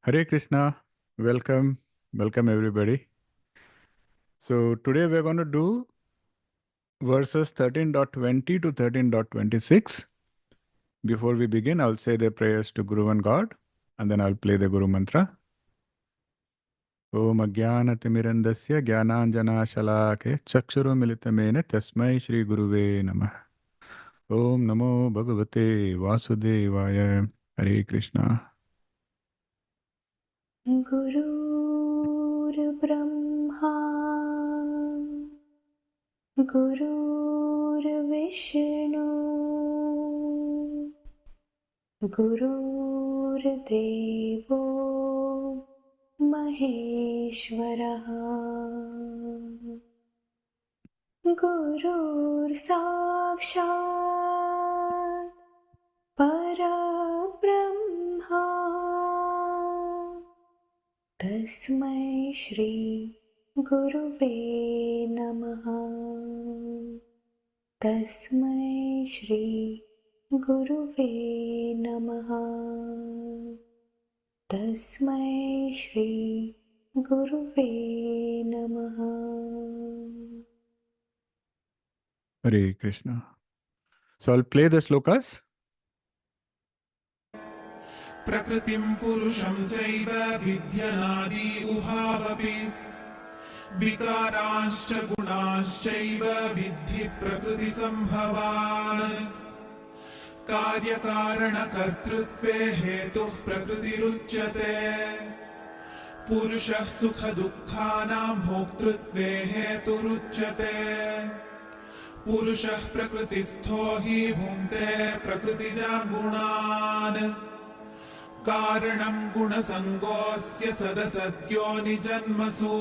Hare Krishna, welcome everybody. So today we're going to do verses 13.20 to 13.26. Before we begin, I'll say the prayers to Guru and God, and then I'll play the Guru mantra. Om Ajnanaतिमिरन्दस्य ज्ञानाञ्जनाशलाकया चक्षुरुमिलितमेन तस्मै श्री गुरुवे नमः. Om Namo Bhagavate Vasudevaya. Hare Krishna. गुरुर्ब्रह्मा गुरुर्विष्णु गुरुर्देवो महेश्वरः गुरुर्साक्षात् परब्रह्मा तस्मै श्री गुरुवे नमः. तस्मै श्री गुरुवे नमः. तस्मै श्री गुरुवे नमः. Hare Krishna. So I'll play the slokas. प्रकृतिं पुरुषं चैव विद्यनादि उभावपि विकाराश्च गुणाश्चैव विद्धि प्रकृतिसम्भवान् कार्यकारणकर्तृत्वे हेतुः प्रकृतिरुच्यते पुरुषः सुखदुःखानां भोक्तृत्वे हेतुरुच्यते पुरुषः प्रकृतिस्थो हि भुङ्क्ते प्रकृतिजान् गुणान् कारणं गुणसङ्गोऽस्य सदसद्यो निजन्मसु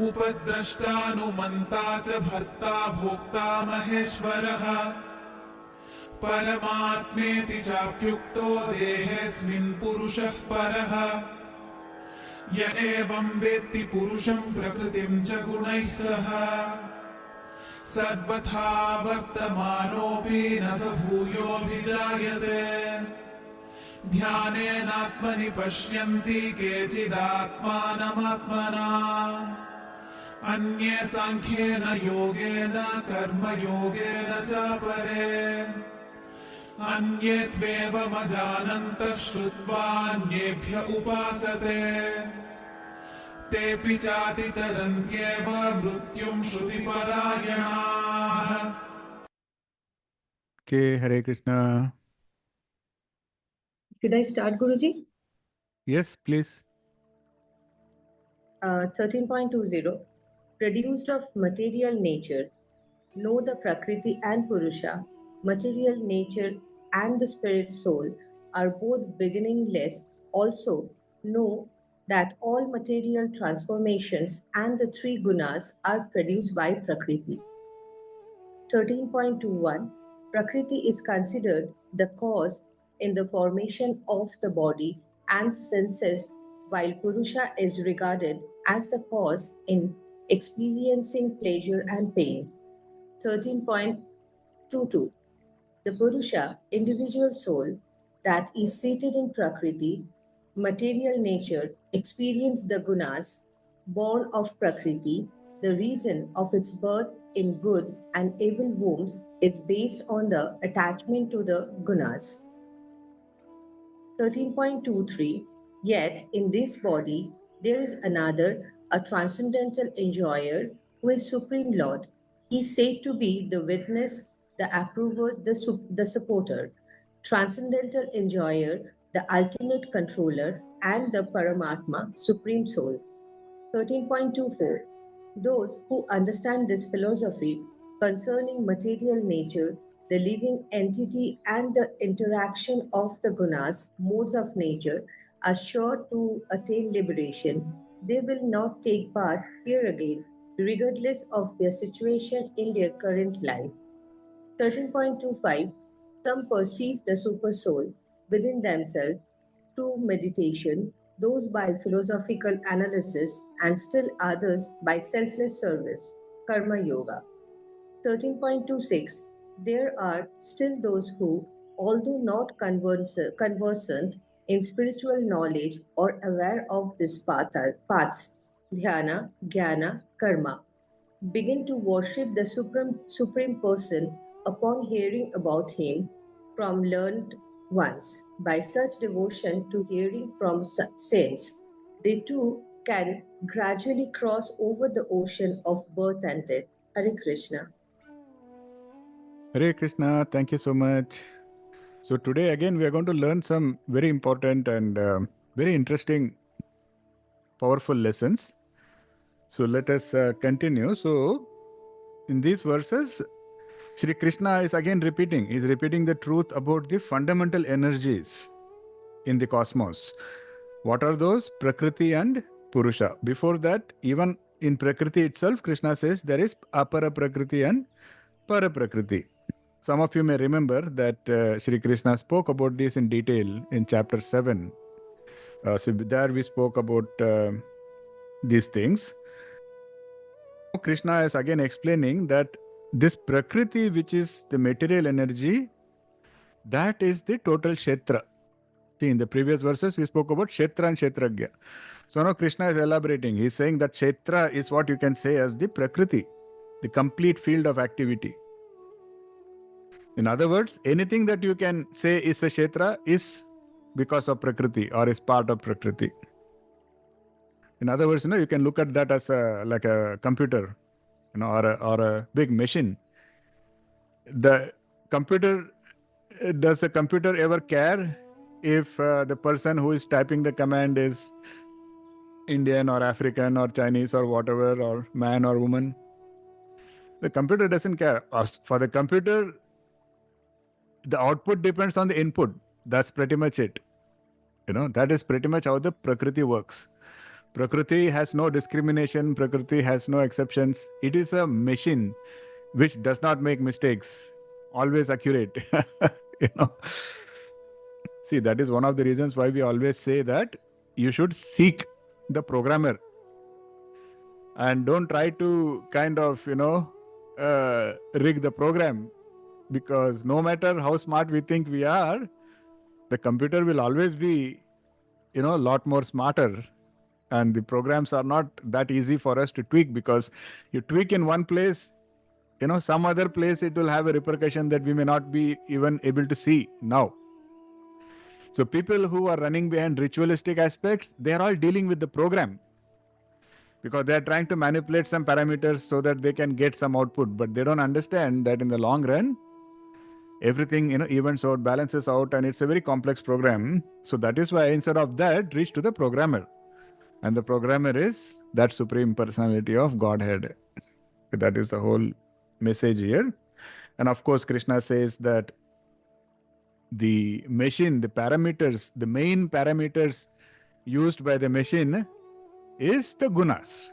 उपद्रष्टानुमन्ता च भर्ता भोक्ता महेश्वरः परमात्मेति चाप्युक्तो देहेऽस्मिन् पुरुषः परः य एवं वेत्ति पुरुषं प्रकृतिं च गुणैः सह सर्वथा वर्तमानोऽपि न स भूयोऽभिजायते ध्यानेनात्मनि पश्यन्ति केचिदात्मानमात्मना अन्ये साङ्ख्येन योगेन कर्मयोगेन च परे अन्ये त्वेवमजानन्तः श्रुत्वान्येभ्य उपासते तेऽपि चातितरन्त्येव मृत्युं श्रुतिपरायणाः. Okay, Hare Krishna. Should I start, Guruji? Yes, please. 13.20 Produced of material nature, know the Prakriti and Purusha, material nature and the spirit soul are both beginningless. Also, know that all material transformations and the three gunas are produced by Prakriti. 13.21 Prakriti is considered the cause in the formation of the body and senses, while Purusha is regarded as the cause in experiencing pleasure and pain. 13.22 The Purusha, individual soul, that is seated in Prakriti, material nature, experience the gunas, born of Prakriti. The reason of its birth in good and evil wombs is based on the attachment to the gunas. 13.23 Yet in this body there is another, a transcendental enjoyer, who is Supreme Lord. He is said to be the witness, the approver, the supporter, transcendental enjoyer, the ultimate controller, and the Paramatma, Supreme Soul. 13.24 Those who understand this philosophy concerning material nature, the living entity, and the interaction of the gunas, modes of nature, are sure to attain liberation. They will not take part here again, regardless of their situation in their current life. 13.25 Some perceive the super soul within themselves through meditation, those by philosophical analysis, and still others by selfless service, karma yoga. 13.26 There are still those who, although not conversant in spiritual knowledge or aware of these paths, dhyana, jnana, karma, begin to worship the supreme person upon hearing about him from learned ones. By such devotion to hearing from saints, they too can gradually cross over the ocean of birth and death. Hare Krishna. Hare Krishna, thank you so much. So today again we are going to learn some very important and very interesting, powerful lessons. So let us continue. So in these verses, Sri Krishna is again repeating. He is repeating the truth about the fundamental energies in the cosmos. What are those? Prakriti and Purusha. Before that, even in Prakriti itself, Krishna says there is Apara Prakriti and Para Prakriti. Some of you may remember that Sri Krishna spoke about this in detail in chapter 7. So there we spoke about these things. Krishna is again explaining that this Prakriti, which is the material energy, that is the total Kshetra. See, in the previous verses, we spoke about Kshetra and Kshetragya. So now Krishna is elaborating. He is saying that Kshetra is what you can say as the Prakriti, the complete field of activity. In other words, anything that you can say is a Kshetra is because of Prakriti or is part of Prakriti. In other words, you can look at that as like a computer, or a big machine. The computer, does the computer ever care if the person who is typing the command is Indian or African or Chinese or whatever, or man or woman? The computer doesn't care. For the computer, the output depends on the input. That's pretty much it. That is pretty much how the Prakriti works. Prakriti has no discrimination. Prakriti has no exceptions. It is a machine which does not make mistakes, always accurate. See, that is one of the reasons why we always say that you should seek the programmer and don't try to kind of, rig the program, because no matter how smart we think we are, the computer will always be, a lot more smarter. And the programs are not that easy for us to tweak, because you tweak in one place, some other place it will have a repercussion that we may not be even able to see now. So people who are running behind ritualistic aspects, they are all dealing with the program, because they are trying to manipulate some parameters so that they can get some output, but they don't understand that in the long run, everything evens out, balances out, and it's a very complex program. So that is why instead of that, reach to the programmer. And the programmer is that Supreme Personality of Godhead. That is the whole message here. And of course, Krishna says that the machine, the parameters, the main parameters used by the machine is the gunas,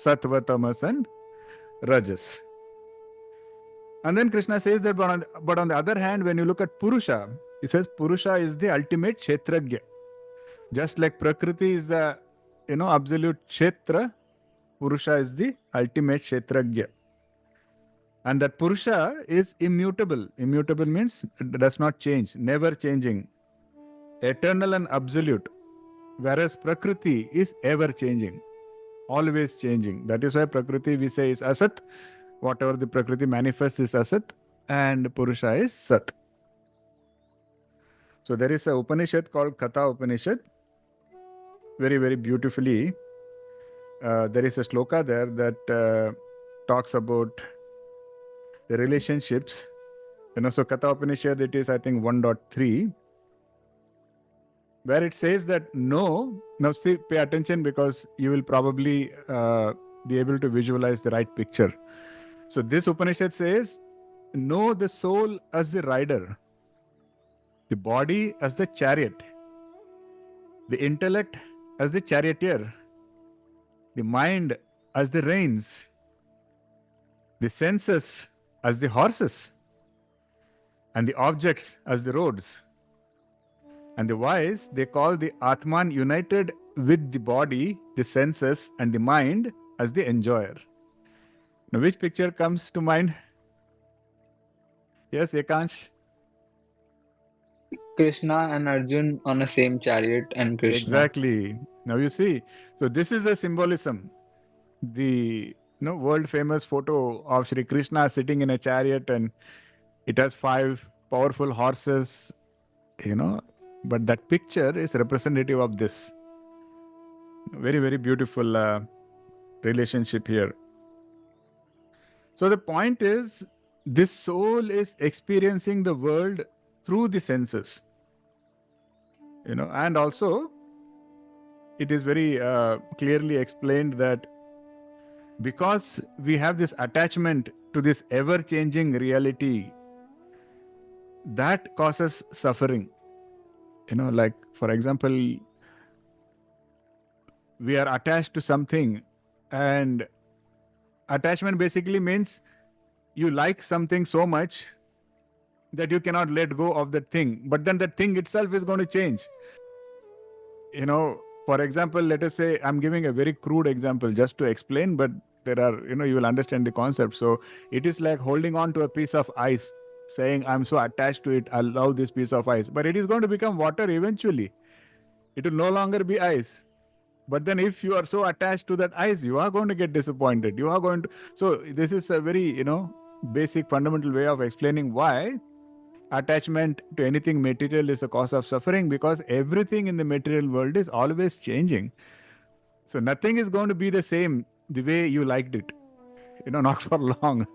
sattva, tamas, and rajas. And then Krishna says that, but on the other hand, when you look at Purusha, he says Purusha is the ultimate Kshetragya. Just like Prakriti is the absolute Kshetra, Purusha is the ultimate Kshetragya. And that Purusha is immutable. Immutable means it does not change, never changing, eternal and absolute. Whereas Prakriti is ever changing, always changing. That is why Prakriti we say is Asat. Whatever the Prakriti manifests is Asat, and Purusha is Sat. So there is a Upanishad called Katha Upanishad. Very, very beautifully, there is a shloka there that talks about the relationships. So Katha Upanishad, it is I think 1.3, where it says that now see, pay attention, because you will probably be able to visualize the right picture. So this Upanishad says, know the soul as the rider, the body as the chariot, the intellect as the charioteer, the mind as the reins, the senses as the horses, and the objects as the roads. And the wise, they call the Atman united with the body, the senses, and the mind as the enjoyer. Now, which picture comes to mind? Yes, Ekansh? Krishna and Arjun on a same chariot and Krishna. Exactly. Now you see, so this is the symbolism. The world famous photo of Sri Krishna sitting in a chariot, and it has 5 powerful horses, but that picture is representative of this. Very, very beautiful relationship here. So the point is, this soul is experiencing the world through the senses, and also it is very clearly explained that because we have this attachment to this ever-changing reality, that causes suffering. Like, for example, we are attached to something, and attachment basically means you like something so much that you cannot let go of that thing, but then that thing itself is going to change. For example, let us say, I'm giving a very crude example just to explain, but there are, you will understand the concept. So it is like holding on to a piece of ice, saying, I'm so attached to it, I love this piece of ice, but it is going to become water eventually. It will no longer be ice. But then if you are so attached to that ice, you are going to get disappointed. You are going to. So this is a very, basic fundamental way of explaining why attachment to anything material is a cause of suffering, because everything in the material world is always changing. So nothing is going to be the same the way you liked it, not for long.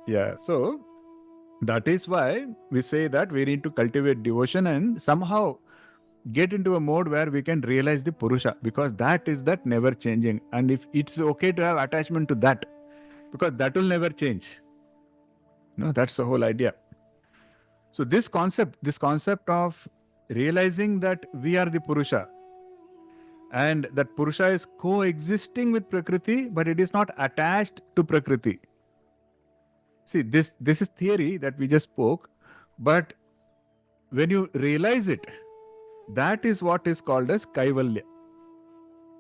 Yeah. So that is why we say that we need to cultivate devotion and somehow get into a mode where we can realize the Purusha, because that is that never changing. And if it's okay to have attachment to that, because that will never change. That's the whole idea. So this concept of realizing that we are the Purusha, and that Purusha is coexisting with Prakriti, but it is not attached to Prakriti. See, this is theory that we just spoke, but when you realize it, that is what is called as Kaivalya.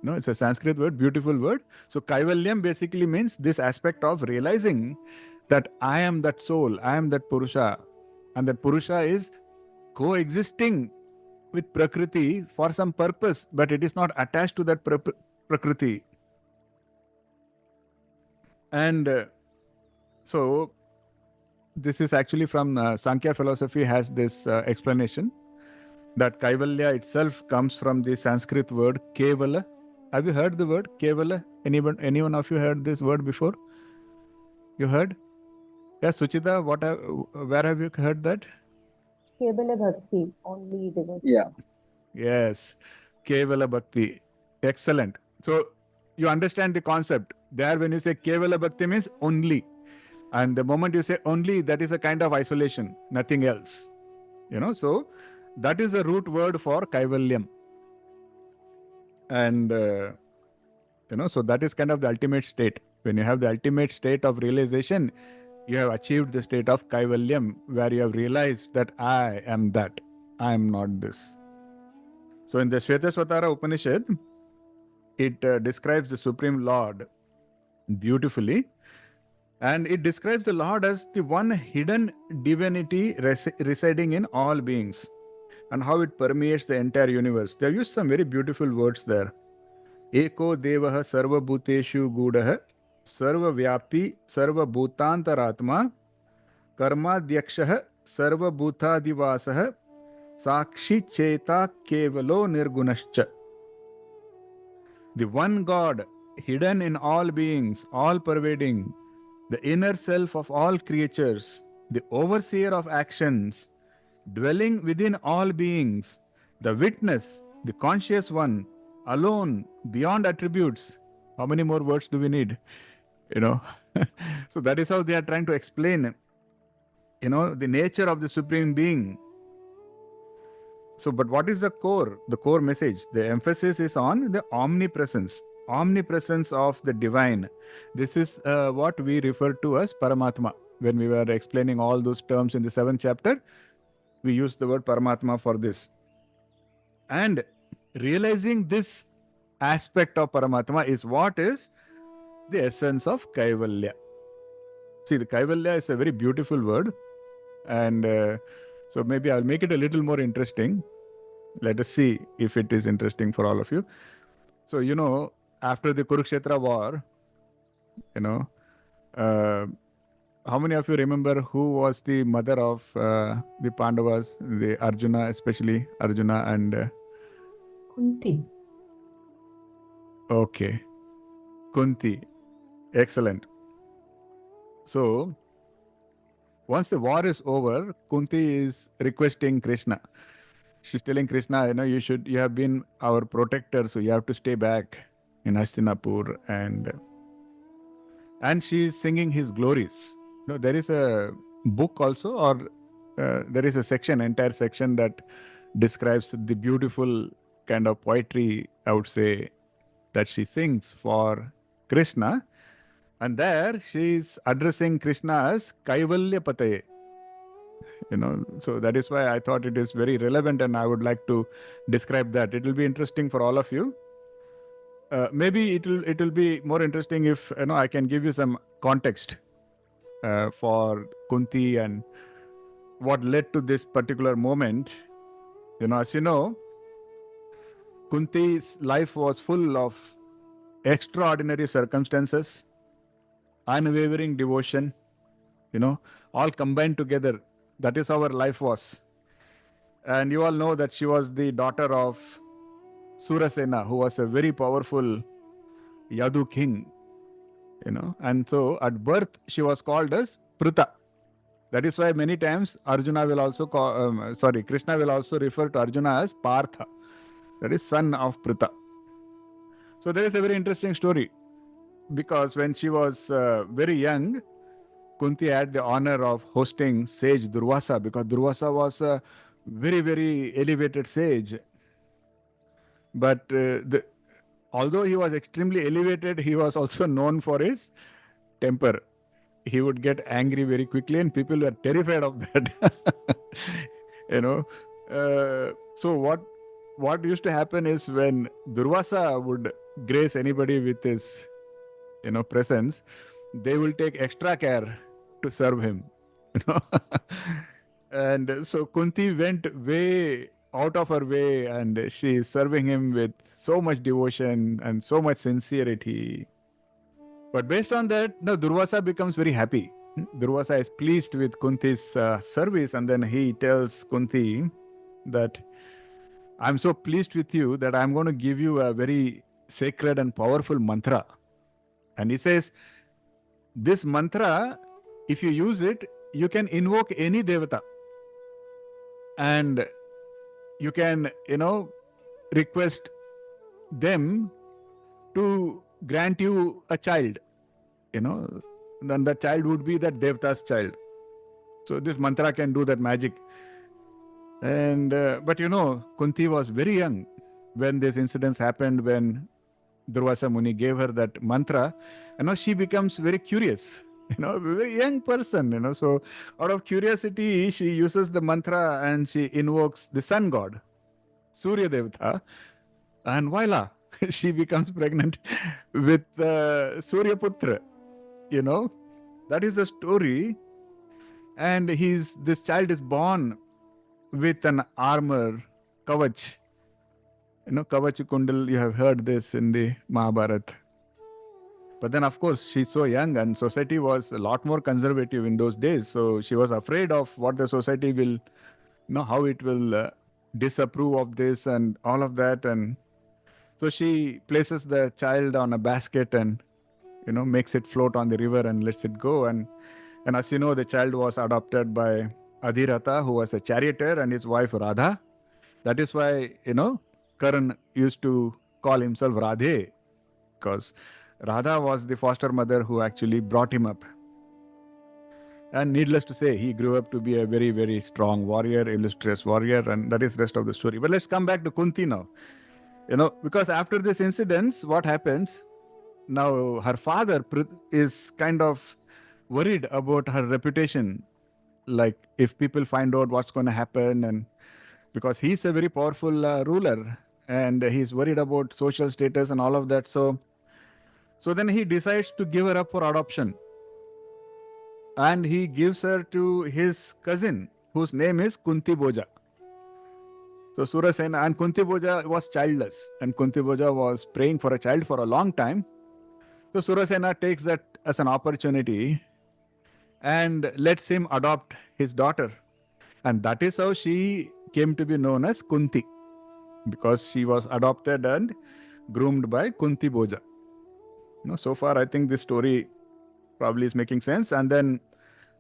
It's a Sanskrit word, beautiful word. So Kaivalyam basically means this aspect of realizing that I am that soul, I am that Purusha, and that Purusha is coexisting with Prakriti for some purpose, but it is not attached to that Prakriti. And so this is actually from Sankhya philosophy has this explanation that Kaivalya itself comes from the Sanskrit word Kevala. Have you heard the word Kevala? Anyone of you heard this word before? You heard? Yeah, Suchita, where have you heard that? Kevala Bhakti, only devotee. Yeah. Yes, Kevala Bhakti. Excellent. So you understand the concept. There, when you say Kevala Bhakti means only. And the moment you say only, that is a kind of isolation, nothing else. So that is a root word for Kaivalyam. And, so that is kind of the ultimate state. When you have the ultimate state of realization, you have achieved the state of Kaivalyam, where you have realized that I am that, I am not this. So in the Shvetasvatara Upanishad, it describes the Supreme Lord beautifully. And it describes the Lord as the one hidden divinity residing in all beings, and how it permeates the entire universe. They have used some very beautiful words there. Eko devaha sarva bhuteshu gudaha sarva vyapi sarva bhutantaratma karmadyakshaha sarva bhutadivasaha sakshi cheta kevalo nirgunascha. The one God, hidden in all beings, all pervading, the inner self of all creatures, the overseer of actions, dwelling within all beings, the witness, the conscious one, alone, beyond attributes. How many more words do we need? So that is how they are trying to explain, the nature of the Supreme Being. So, but what is the core message? The emphasis is on the omnipresence of the divine. This is what we refer to as Paramatma. When we were explaining all those terms in the 7th chapter, we used the word Paramatma for this. And realizing this aspect of Paramatma is what is the essence of Kaivalya. See, the Kaivalya is a very beautiful word. And so maybe I'll make it a little more interesting. Let us see if it is interesting for all of you. So, after the Kurukshetra war, you know, uh, how many of you remember who was the mother of the Pandavas, the Arjuna, especially Arjuna and. Kunti. Okay. Kunti. Excellent. So, once the war is over, Kunti is requesting Krishna. She's telling Krishna, you have been our protector, so you have to stay back in Hastinapur, and she's singing his glories. There is a book also, or there is a section, entire section that describes the beautiful kind of poetry, I would say, that she sings for Krishna. And there she's addressing Krishna as Kaivalya Pataye. So that is why I thought it is very relevant, and I would like to describe that. It will be interesting for all of you. Maybe it will be more interesting if I can give you some context for Kunti and what led to this particular moment. As you know, Kunti's life was full of extraordinary circumstances, unwavering devotion, all combined together. That is how her life was. And you all know that she was the daughter of Surasena, who was a very powerful Yadu king, And so at birth, she was called as Pruta. That is why many times Krishna will also refer to Arjuna as Partha. That is son of Pruta. So there is a very interesting story, because when she was very young, Kunti had the honor of hosting sage Durvasa, because Durvasa was a very, very elevated sage. But although he was extremely elevated, he was also known for his temper. He would get angry very quickly, and people were terrified of that. So what used to happen is, when Durvasa would grace anybody with his presence, they will take extra care to serve him. And so Kunti went way out of her way, and she is serving him with so much devotion and so much sincerity. But based on that, Durvasa becomes very happy. Durvasa is pleased with Kunti's service, and then he tells Kunti that I'm so pleased with you that I'm going to give you a very sacred and powerful mantra. And he says, this mantra, if you use it, you can invoke any devata. And you can, request them to grant you a child. Then the child would be that devata's child. So this mantra can do that magic. And but Kunti was very young when these incidents happened, when Durvasa Muni gave her that mantra. She becomes very curious. A very young person. So out of curiosity, she uses the mantra and she invokes the sun god, Surya Devata, and voila, she becomes pregnant with Surya Putra. That is the story. And this child is born with an armor, kavach. Kavach Kundal, you have heard this in the Mahabharata. But then, of course, she's so young, and society was a lot more conservative in those days. So she was afraid of what the society will, how it will disapprove of this and all of that. And so she places the child on a basket and, makes it float on the river and lets it go. And as you know, the child was adopted by Adhiratha, who was a charioteer, and his wife Radha. That is why, Karan used to call himself Radhe, because Radha was the foster mother who actually brought him up. And needless to say, he grew up to be a very, very strong warrior, illustrious warrior, and that is the rest of the story. But let's come back to Kunti now. Because after this incident, what happens? Now, her father is kind of worried about her reputation. Like, if people find out what's going to happen, and because he's a very powerful ruler, and he's worried about social status and all of that. So then he decides to give her up for adoption. and he gives her to his cousin, whose name is Kuntibhoja. So Surasena and Kuntibhoja was childless, and Kuntibhoja was praying for a child for a long time. So Surasena takes that as an opportunity and lets him adopt his daughter. And that is how she came to be known as Kunti, because she was adopted and groomed by Kuntibhoja. So far, I think this story probably is making sense. And then,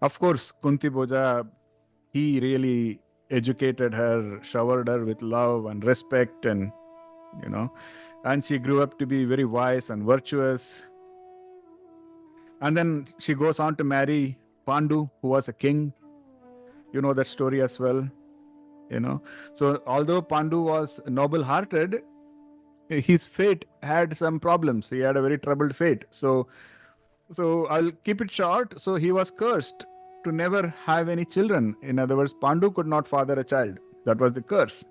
of course, Kuntibhoja, he really educated her, showered her with love and respect, and and she grew up to be very wise and virtuous. And then she goes on to marry Pandu, who was a king. You know that story as well. So although Pandu was noble hearted, his fate had some problems. He had a very troubled fate. So I'll keep it short. So he was cursed to never have any children. In other words, Pandu could not father a child. That was the curse.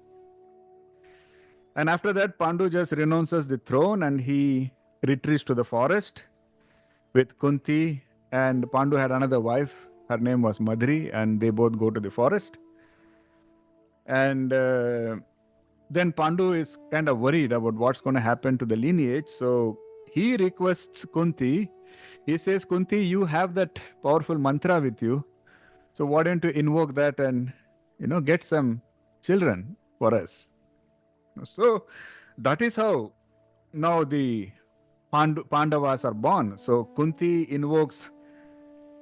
And after that, Pandu just renounces the throne and he retreats to the forest with Kunti. And Pandu had another wife. Her name was Madri, and they both go to the forest. And then Pandu is kind of worried about what's going to happen to the lineage. So he requests Kunti. He says, Kunti, you have that powerful mantra with you. So why don't you invoke that and, get some children for us? So that is how now the Pandavas are born. So Kunti invokes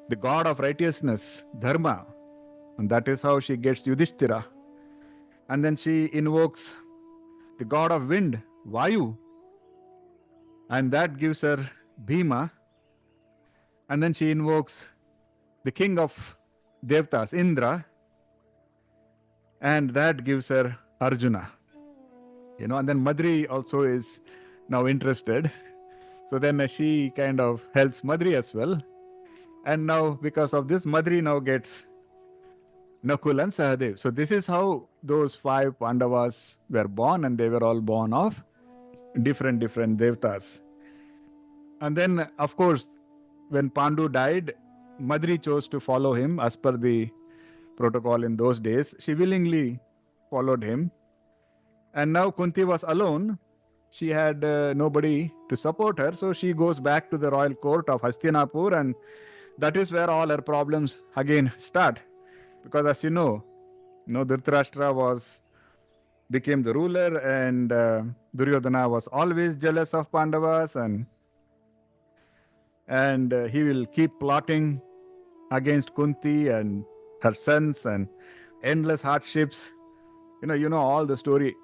the god of righteousness, Dharma. And that is how she gets Yudhishthira. And then she invokes the god of wind, Vayu. And that gives her Bhima. And then she invokes the king of Devtas, Indra. And that gives her Arjuna. And then Madri also is now interested. So then she kind of helps Madri as well. And now because of this, Madri now gets Nakul and Sahadev. So this is how those 5 Pandavas were born, and they were all born of different Devtas. And then, of course, when Pandu died, Madri chose to follow him as per the protocol in those days. She willingly followed him. And now Kunti was alone. She had nobody to support her. So she goes back to the royal court of Hastinapur, and that is where all her problems again start. Because as you know, Dhritarashtra became the ruler, and Duryodhana was always jealous of Pandavas, and he will keep plotting against Kunti and her sons, and endless hardships. You know all the story,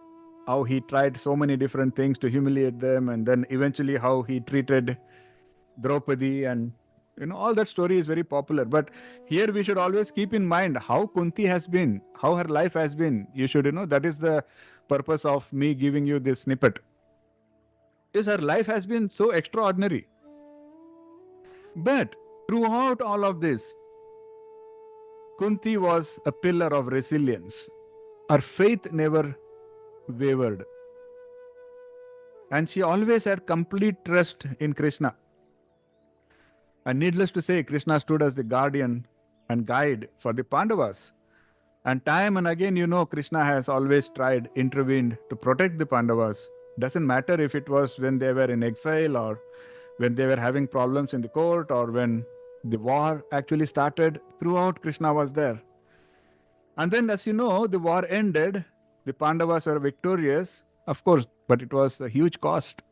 how he tried so many different things to humiliate them, and then eventually how he treated Draupadi, and all that story is very popular. But here we should always keep in mind how Kunti has been, how her life has been. You should, that is the purpose of me giving you this snippet. Is her life has been so extraordinary. But throughout all of this, Kunti was a pillar of resilience. Her faith never wavered. And she always had complete trust in Krishna. And needless to say, Krishna stood as the guardian and guide for the Pandavas. And time and again, Krishna has always intervened to protect the Pandavas. Doesn't matter if it was when they were in exile, or when they were having problems in the court, or when the war actually started. Throughout, Krishna was there. And then, as you know, the war ended. The Pandavas were victorious, of course, but it was a huge cost.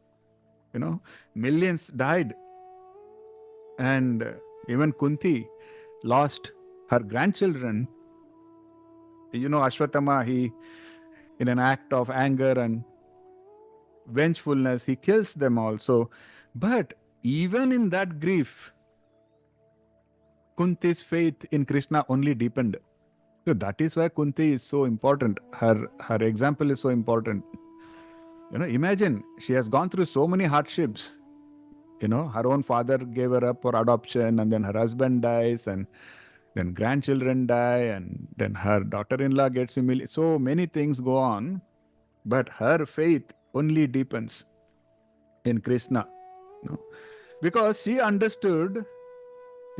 Millions died. And even Kunti lost her grandchildren. Ashwatthama, he, in an act of anger and vengefulness, he kills them also. But even in that grief, Kunti's faith in Krishna only deepened. So that is why Kunti is so important. Her example is so important. Imagine, she has gone through so many hardships. Her own father gave her up for adoption, and then her husband dies, and then grandchildren die, and then her daughter-in-law gets humiliated. So many things go on, but her faith only deepens in Krishna. Because she understood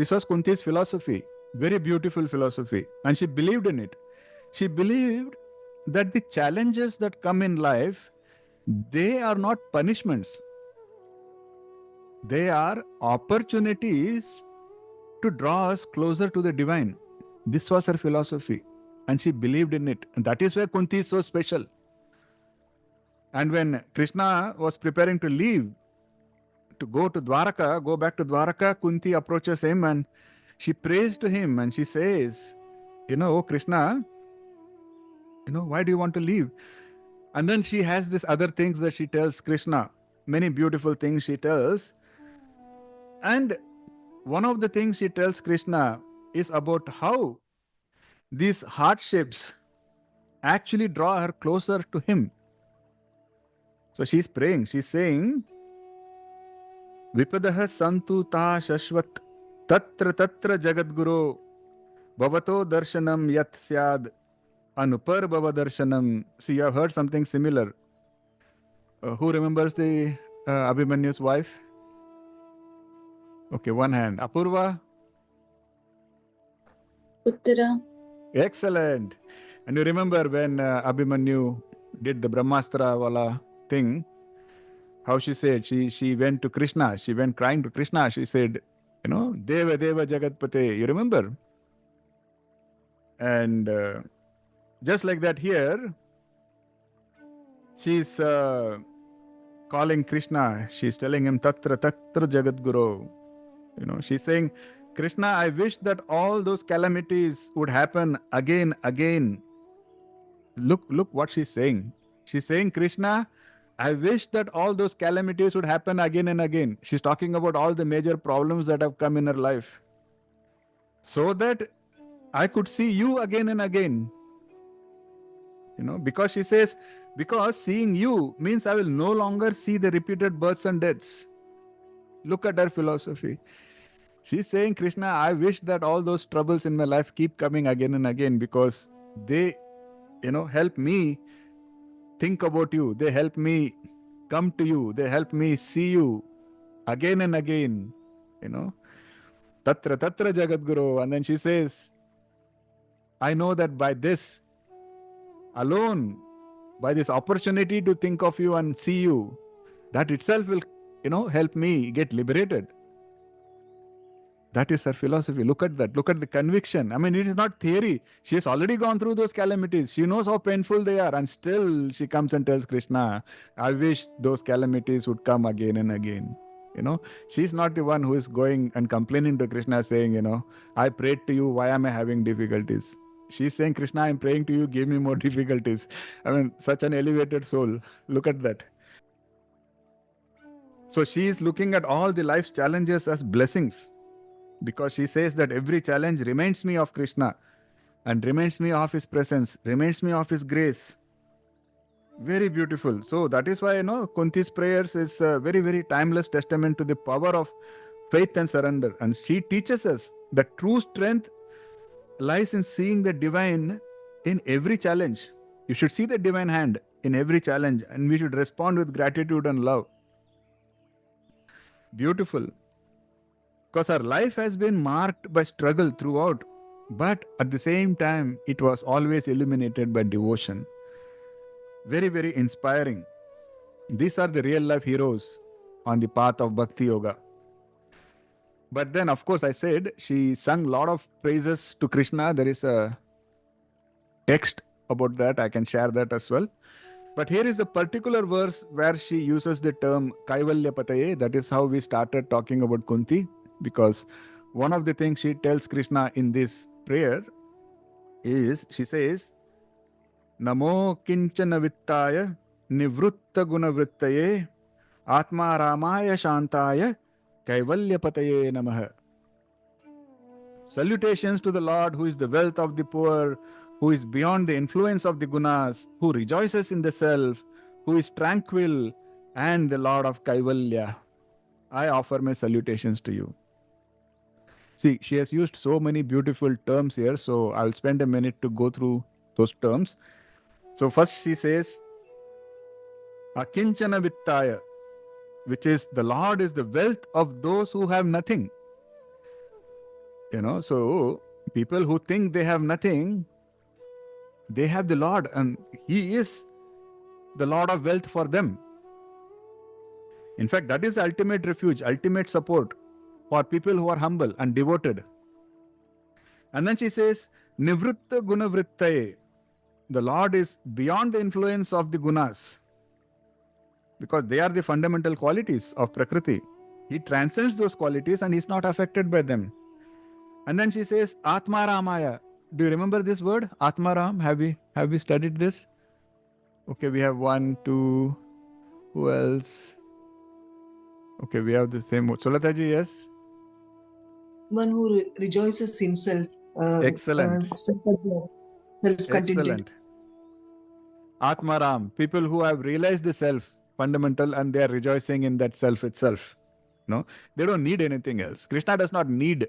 This was Kunti's philosophy, very beautiful philosophy, and she believed in it. She believed that the challenges that come in life, they are not punishments. They are opportunities to draw us closer to the divine. This was her philosophy, and she believed in it. And that is why Kunti is so special. And when Krishna was preparing to leave, to go to Dwaraka, go back to Dwaraka, Kunti approaches him and she prays to him and she says, oh Krishna, why do you want to leave? And then she has this other things that she tells Krishna, many beautiful things she tells. And one of the things she tells Krishna is about how these hardships actually draw her closer to him. So she's praying, she's saying, Vipadaha santu ta shashvat tatra tatra jagadguru bhavato darshanam yat syad anuparbhava darshanam. See, you have heard something similar. Who remembers the Abhimanyu's wife? Okay, one hand. Apurva? Uttara. Excellent. And you remember when Abhimanyu did the Brahmastra wala thing, how she said, she went to Krishna, she went crying to Krishna, she said, Deva Deva Jagatpate. You remember? And just like that here, she's calling Krishna, she's telling him, Tatra Tatra Jagadguru. She's saying, Krishna, I wish that all those calamities would happen again. Look what she's saying. She's saying, Krishna, I wish that all those calamities would happen again and again. She's talking about all the major problems that have come in her life, so that I could see you again and again. Because she says, because seeing you means I will no longer see the repeated births and deaths. Look at her philosophy. She's saying, Krishna, I wish that all those troubles in my life keep coming again and again, because they, help me think about you. They help me come to you. They help me see you again and again. Tatra Tatra Jagadguru. And then she says, I know that by this alone, by this opportunity to think of you and see you, that itself will, help me get liberated. That is her philosophy. Look at that. Look at the conviction. I mean, it is not theory. She has already gone through those calamities. She knows how painful they are. And still she comes and tells Krishna, I wish those calamities would come again and again. She's not the one who is going and complaining to Krishna saying, I prayed to you. Why am I having difficulties? She's saying, Krishna, I'm praying to you. Give me more difficulties. I mean, such an elevated soul. Look at that. So she is looking at all the life's challenges as blessings, because she says that every challenge reminds me of Krishna and reminds me of his presence, reminds me of his grace. Very beautiful. So that is why, Kunti's prayers is a very, very timeless testament to the power of faith and surrender. And she teaches us that true strength lies in seeing the divine in every challenge. You should see the divine hand in every challenge, and we should respond with gratitude and love. Beautiful. Because our life has been marked by struggle throughout, but at the same time, it was always illuminated by devotion. Very, very inspiring. These are the real life heroes on the path of Bhakti Yoga. But then, of course, I said she sung a lot of praises to Krishna. There is a text about that. I can share that as well. But here is the particular verse where she uses the term Kaivalya Pataye. That is how we started talking about Kunti, because one of the things she tells Krishna in this prayer is, she says, Namo kinchana vittaya nivrutta guna vrittaye atma ramaya shantaya Kaivalya Pataye namaha. Salutations to the Lord, who is the wealth of the poor, who is beyond the influence of the gunas, who rejoices in the self, who is tranquil, and the Lord of Kaivalya. I offer my salutations to you. See, she has used so many beautiful terms here, so I'll spend a minute to go through those terms. So first she says, Akinchana Vittaya, which is the Lord is the wealth of those who have nothing. So people who think they have nothing, they have the Lord, and He is the Lord of wealth for them. In fact, that is the ultimate refuge, ultimate support for people who are humble and devoted. And then she says, Nivritta Gunavrittaye. The Lord is beyond the influence of the gunas, because they are the fundamental qualities of Prakriti. He transcends those qualities and is not affected by them. And then she says, Atma Ramaya. Do you remember this word? Atma Ram? Have we studied this? Okay, we have one, two. Who else? Okay, we have the same word. Sulataji, yes? One who rejoices in self. Excellent. Self-contented. Excellent. Atmaram, people who have realized the self, fundamental, and they are rejoicing in that self itself. No, they don't need anything else. Krishna does not need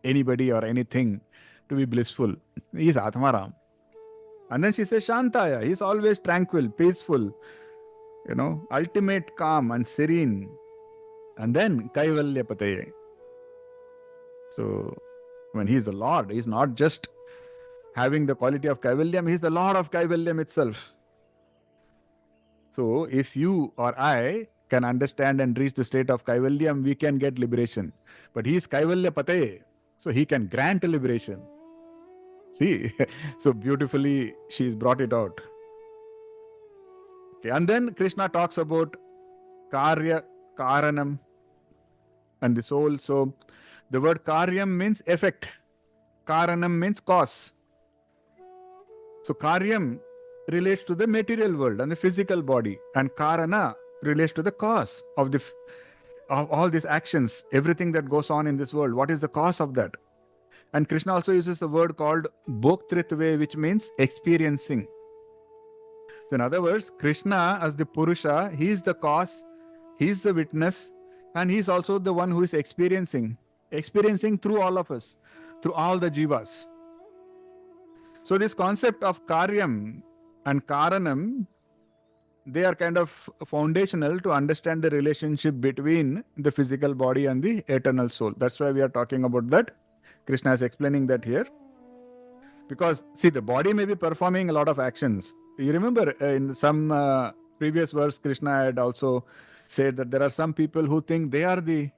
anybody or anything to be blissful. He is Atmaram. And then she says Shantaya. He's always tranquil, peaceful, ultimate calm and serene. And then Kaivalya Pataye. So when he's the Lord, he's not just having the quality of Kaivalyam, he's the Lord of Kaivalyam itself. So if you or I can understand and reach the state of Kaivalyam, we can get liberation. But he is Kaivalya Pataye, so he can grant liberation. See, so beautifully she's brought it out. Okay, and then Krishna talks about Karya, Karanam, and the soul. So the word Karyam means effect. Karanam means cause. So Karyam relates to the material world and the physical body, and Karana relates to the cause of all these actions, everything that goes on in this world. What is the cause of that? And Krishna also uses the word called Bhoktritve, which means experiencing. So in other words, Krishna as the Purusha, he is the cause, he is the witness, and he is also the one who is experiencing through all of us, through all the jivas. So this concept of Karyam and Karanam, they are kind of foundational to understand the relationship between the physical body and the eternal soul. That's why we are talking about that. Krishna is explaining that here. Because, see, the body may be performing a lot of actions. You remember in some previous verse, Krishna had also said that there are some people who think they are the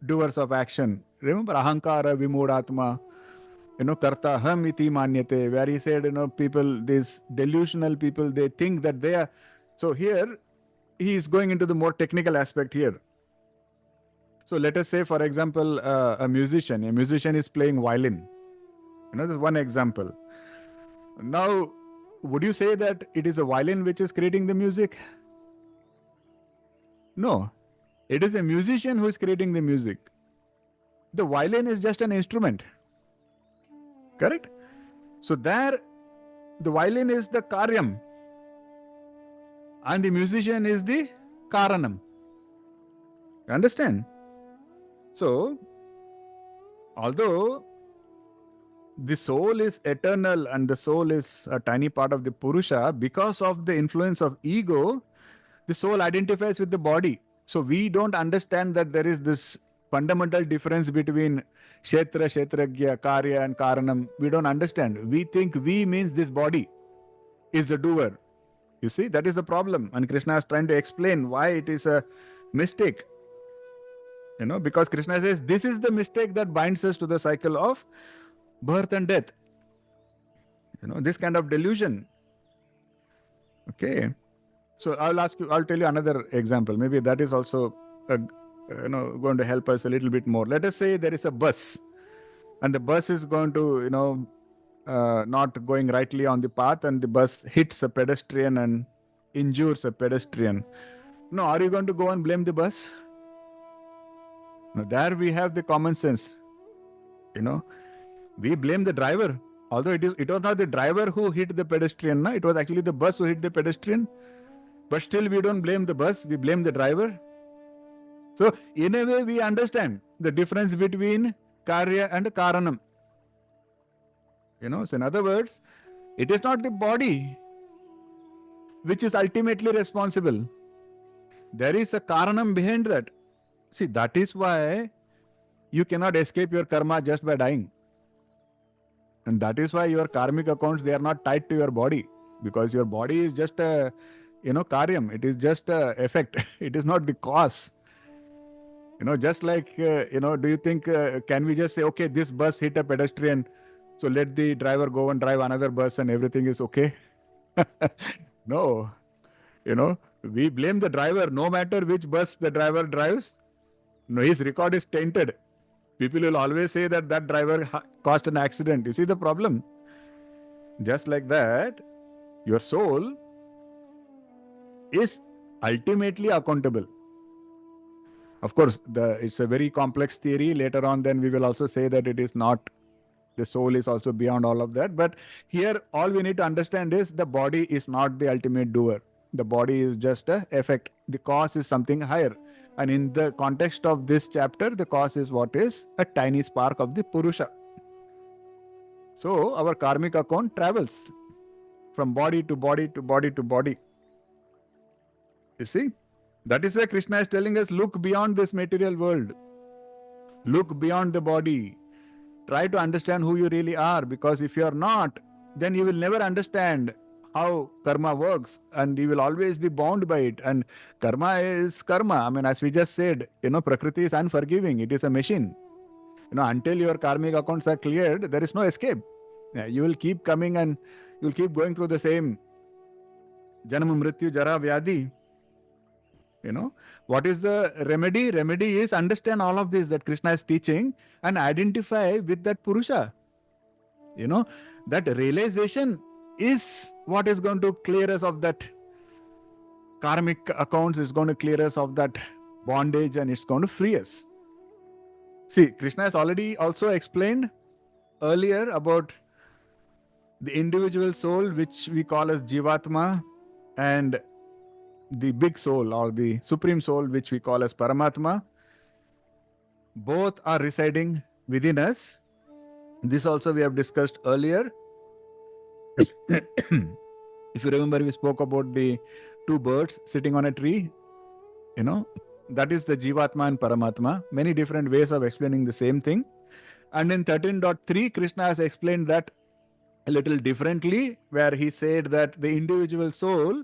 doers of action. Remember, Ahankara Vimudatma, Karta Ham iti manyate, where he said, people, these delusional people, they think that they are. So here, he is going into the more technical aspect here. So let us say, for example, a musician is playing violin. This is one example. Now, would you say that it is a violin which is creating the music? No. It is the musician who is creating the music. The violin is just an instrument. Correct? So there, the violin is the Karyam and the musician is the Karanam. You understand? So, although the soul is eternal and the soul is a tiny part of the Purusha, because of the influence of ego, the soul identifies with the body. So we don't understand that there is this fundamental difference between Kshetra, Kshetragya, Karya and Karanam. We don't understand. We think we means this body is the doer. You see, that is the problem. And Krishna is trying to explain why it is a mistake. Because Krishna says this is the mistake that binds us to the cycle of birth and death. This kind of delusion. Okay. So I'll tell you another example. Maybe that is also going to help us a little bit more. Let us say there is a bus and the bus is going to, not going rightly on the path, and the bus hits a pedestrian and injures a pedestrian. Now, are you going to go and blame the bus? Now, there we have the common sense. We blame the driver. Although it was not the driver who hit the pedestrian, it was actually the bus who hit the pedestrian. But still we don't blame the bus, we blame the driver. So in a way we understand the difference between Karya and Karanam. So in other words, it is not the body which is ultimately responsible. There is a Karanam behind that. See, that is why you cannot escape your karma just by dying. And that is why your karmic accounts, they are not tied to your body, because your body is just a, karyam. It is just a effect. It is not the cause. Just like, do you think, can we just say, okay, this bus hit a pedestrian, so let the driver go and drive another bus and everything is okay? No, we blame the driver no matter which bus the driver drives. No, his record is tainted. People will always say that that driver caused an accident. You see the problem? Just like that, your soul is ultimately accountable. Of course, it's a very complex theory. Later on, then we will also say that it is not, the soul is also beyond all of that. But here, all we need to understand is the body is not the ultimate doer. The body is just an effect. The cause is something higher. And in the context of this chapter, the cause is what is a tiny spark of the Purusha. So our karmic account travels from body to body to body to body. You see? That is why Krishna is telling us, look beyond this material world. Look beyond the body. Try to understand who you really are, because if you are not, then you will never understand how karma works, and you will always be bound by it. And karma is karma. I mean, as we just said, Prakriti is unforgiving. It is a machine. Until your karmic accounts are cleared, there is no escape. You will keep coming and you will keep going through the same janam, mrityu, jara, vyadi. What is the remedy? Remedy is understand all of this that Krishna is teaching and identify with that Purusha. That realization is what is going to clear us of that karmic accounts, is going to clear us of that bondage, and it's going to free us. See, Krishna has already also explained earlier about the individual soul, which we call as Jivatma, and the big soul or the supreme soul, which we call as Paramatma. Both are residing within us. This also we have discussed earlier. If you remember, we spoke about the two birds sitting on a tree. That is the Jivatma and Paramatma. Many different ways of explaining the same thing. And in 13.3, Krishna has explained that a little differently, where he said that the individual soul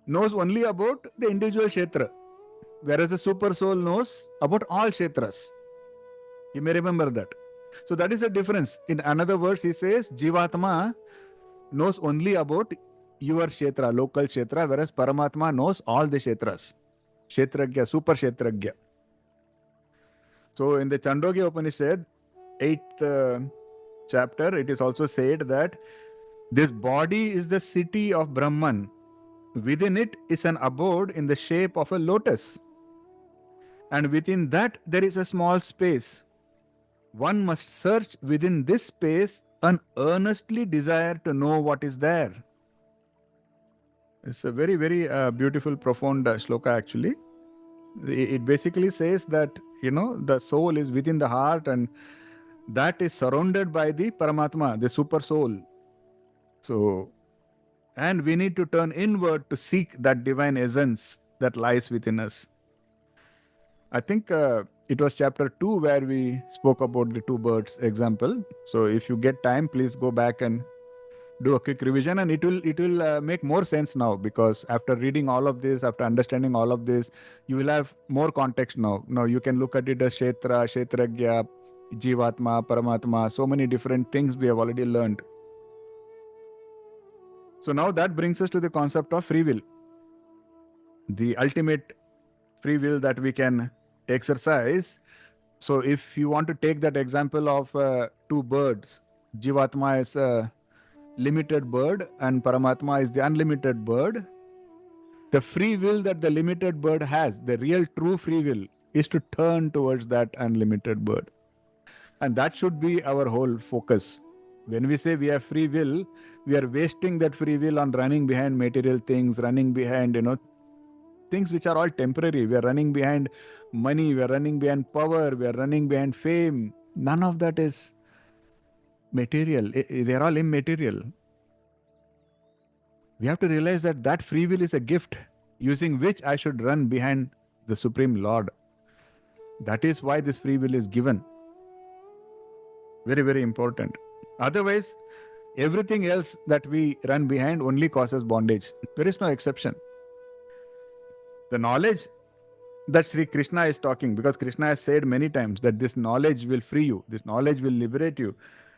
knows only about the individual kshetra, whereas the super soul knows about all kshetras. You may remember that. So that is the difference. In another words, he says Jivatma knows only about your kshetra, local kshetra, whereas Paramatma knows all the kshetras. Kshetragya, super kshetragya. So in the Chandogya Upanishad, 8th chapter, it is also said that this body is the city of Brahman. Within it is an abode in the shape of a lotus. And within that there is a small space. One must search within this space and earnestly desire to know what is there. It's a very, very beautiful, profound shloka actually. It basically says that, the soul is within the heart, and that is surrounded by the Paramatma, the super soul. So, and we need to turn inward to seek that divine essence that lies within us. I think it was chapter 2 where we spoke about the two birds example. So if you get time, please go back and do a quick revision, and it will make more sense now, because after reading all of this, after understanding all of this, you will have more context now. Now you can look at it as Kshetra, Kshetragya, Jivatma, Paramatma, so many different things we have already learned. So now that brings us to the concept of free will. The ultimate free will that we can exercise. So if you want to take that example of two birds, Jivatma is a limited bird and Paramatma is the unlimited bird. The free will that the limited bird has, the real true free will, is to turn towards that unlimited bird. And that should be our whole focus. When we say we have free will, we are wasting that free will on running behind material things, running behind, things which are all temporary. We are running behind money, we are running behind power, we are running behind fame. None of that is material. They are all immaterial. We have to realize that that free will is a gift using which I should run behind the Supreme Lord. That is why this free will is given. Very, very important. Otherwise, everything else that we run behind only causes bondage. There is no exception. The knowledge that Sri Krishna is talking, because Krishna has said many times that this knowledge will free you, this knowledge will liberate you.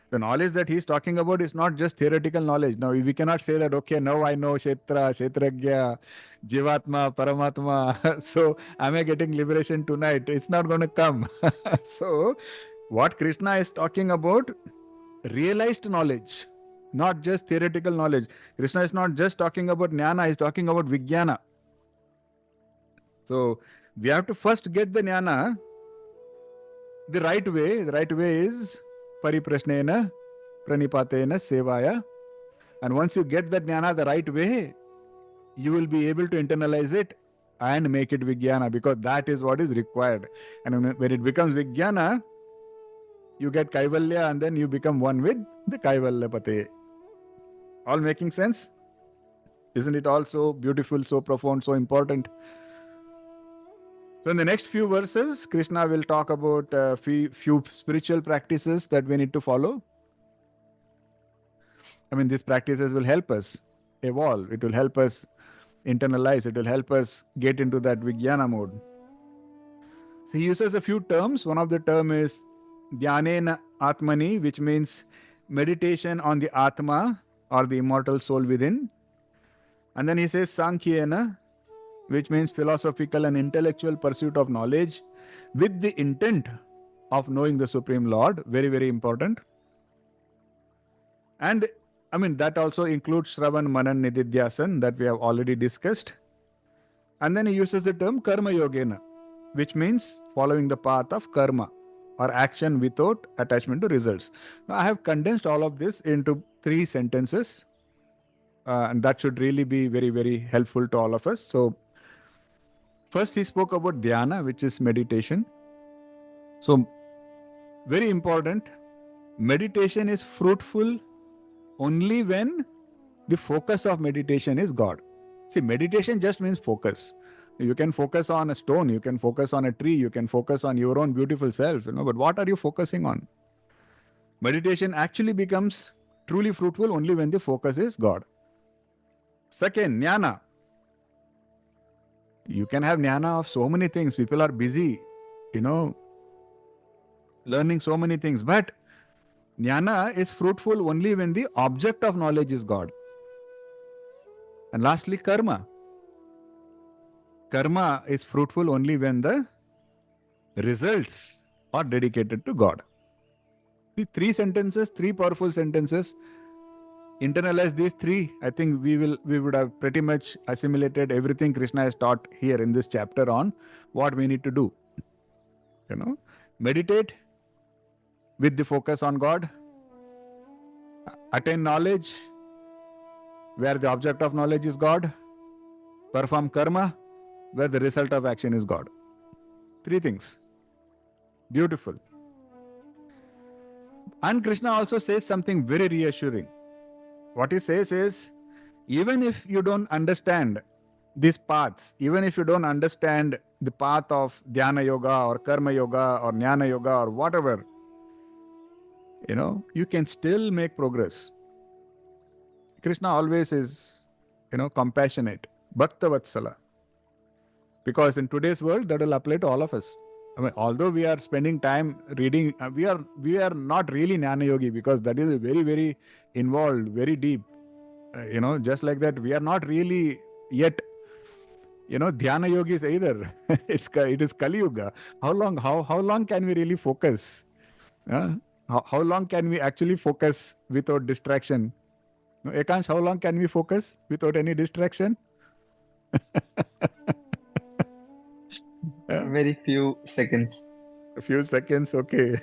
The knowledge that he is talking about is not just theoretical knowledge. Now, we cannot say that, okay, now I know Kshetra, Kshetragya, Jivatma, Paramatma, so am I getting liberation tonight? It's not going to come. So, what Krishna is talking about, realized knowledge, not just theoretical knowledge. Krishna is not just talking about jnana, he's talking about vijnana. So, we have to first get the jnana the right way. The right way is pariprashnena, pranipatena, sevaya. And once you get that jnana the right way, you will be able to internalize it and make it vijnana, because that is what is required. And when it becomes vijnana, you get kaivalya and then you become one with the Kaivalya Pataye. All making sense? Isn't it all so beautiful, so profound, so important? So in the next few verses, Krishna will talk about a few spiritual practices that we need to follow. I mean, these practices will help us evolve. It will help us internalize. It will help us get into that vijnana mode. So he uses a few terms. One of the term is dhyanena atmani, which means meditation on the atma or the immortal soul within. And then he says sankhyena, which means philosophical and intellectual pursuit of knowledge with the intent of knowing the Supreme Lord. Very, very important. And I mean, that also includes Shravan, Manan, Nididhyasan that we have already discussed. And then he uses the term karma yogena, which means following the path of karma or action without attachment to results. Now, I have condensed all of this into 3 sentences. And that should really be very, very helpful to all of us. So, first he spoke about dhyana, which is meditation. So, very important, meditation is fruitful only when the focus of meditation is God. See, meditation just means focus. You can focus on a stone, you can focus on a tree, you can focus on your own beautiful self, but what are you focusing on? Meditation actually becomes truly fruitful only when the focus is God. Second, jnana. You can have jnana of so many things. People are busy, learning so many things. But jnana is fruitful only when the object of knowledge is God. And lastly, karma. Karma is fruitful only when the results are dedicated to God. The 3 sentences, 3 powerful sentences. Internalize these 3. I think we would have pretty much assimilated everything Krishna has taught here in this chapter on what we need to do. Meditate with the focus on God. Attain knowledge where the object of knowledge is God. Perform karma where the result of action is God. 3 things. Beautiful. And Krishna also says something very reassuring. What he says is, even if you don't understand these paths, even if you don't understand the path of dhyana yoga or karma yoga or jnana yoga or whatever, you can still make progress. Krishna always is, compassionate, bhakta vatsala. Because in today's world, that will apply to all of us. I mean, although we are spending time reading, we are not really jnana yogi, because that is very, very involved, very deep. Just like that, we are not really yet, dhyana yogis either. It is Kali Yuga. How long can we really focus? How long can we actually focus without distraction? Ekansh, how long can we focus without any distraction? Very few seconds. A few seconds, okay.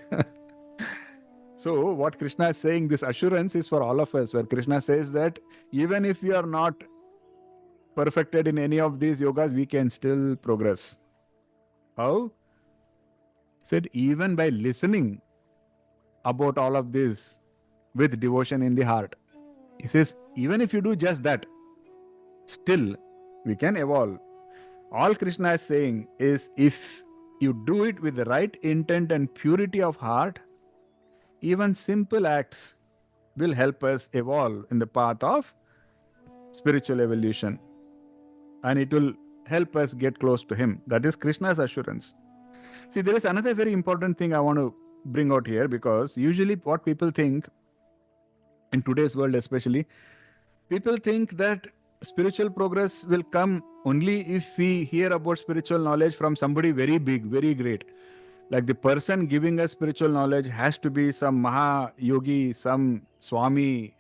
So what Krishna is saying, this assurance is for all of us, where Krishna says that even if we are not perfected in any of these yogas, we can still progress. How? He said, even by listening about all of this with devotion in the heart. He says, even if you do just that, still we can evolve. All Krishna is saying is, if you do it with the right intent and purity of heart, even simple acts will help us evolve in the path of spiritual evolution. And it will help us get close to Him. That is Krishna's assurance. See, there is another very important thing I want to bring out here, because usually what people think, in today's world especially, people think that spiritual progress will come only if we hear about spiritual knowledge from somebody very big, very great. Like the person giving us spiritual knowledge has to be some Maha Yogi, some Swami,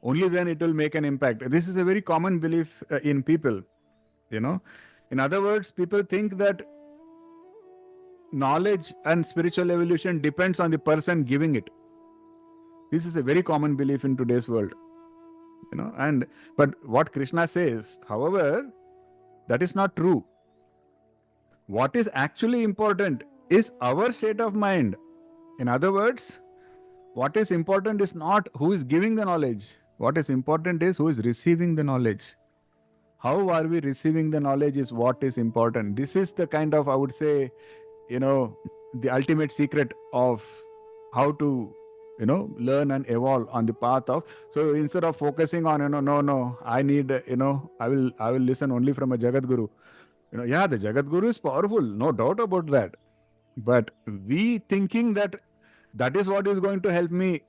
only then it will make an impact. This is a very common belief in people, In other words, people think that knowledge and spiritual evolution depends on the person giving it. This is a very common belief in today's world, but what Krishna says, however, that is not true. What is actually important is our state of mind. In other words, what is important is not who is giving the knowledge. What is important is who is receiving the knowledge. How are we receiving the knowledge is what is important. This is the kind of, I would say, the ultimate secret of how to, learn and evolve on the path of. So instead of focusing on, no, I need, I will listen only from a Jagat Guru. Yeah, the Jagat Guru is powerful, no doubt about that. But we thinking that is what is going to help me